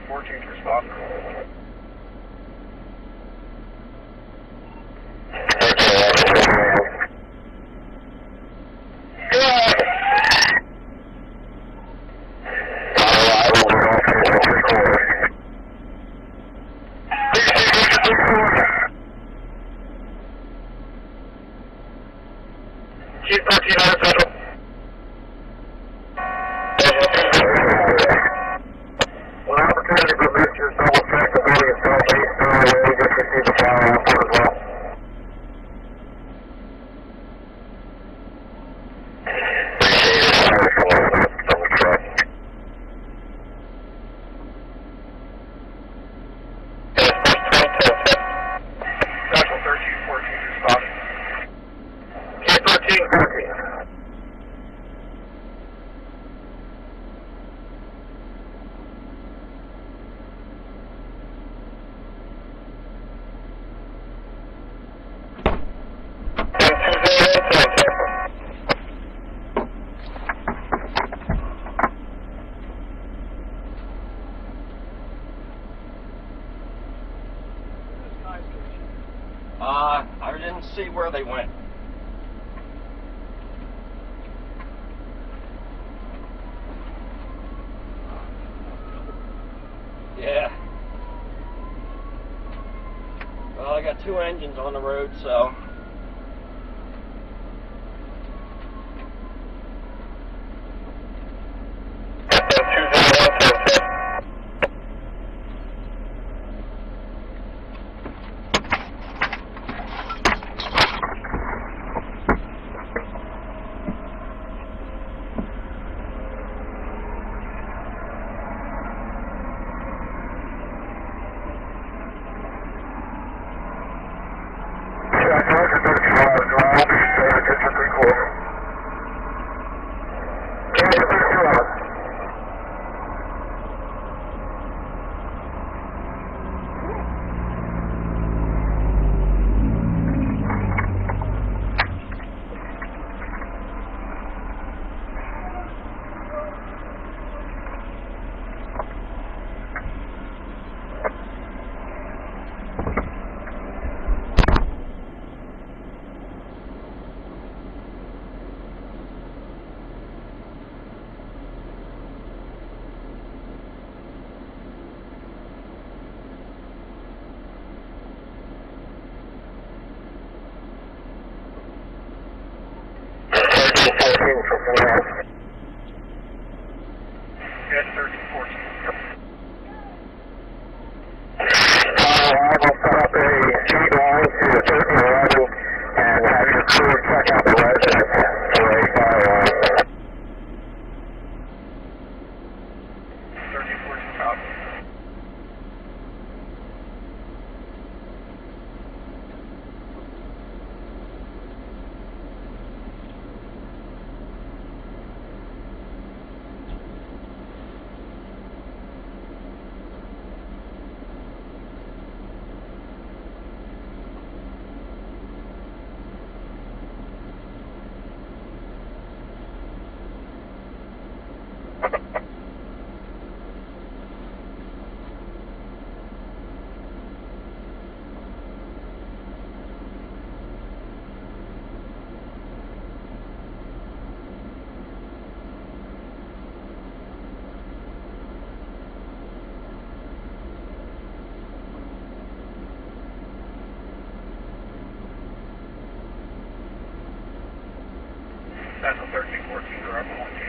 14th respond. Chief 13 out of Central. One opportunity for visitors, double check the building itself, 8-star, we just received a fire report as well. Double check. Central 13, 14 respond. Chief 13, 14. I didn't see where they went. Yeah. Well, I got 2 engines on the road, so. Yes, 13, 14. I will set up a sheet line to a certain level and have your crew check out the residence for a fire alarm. 13, 14, copy. Central 13, 14, direct 1.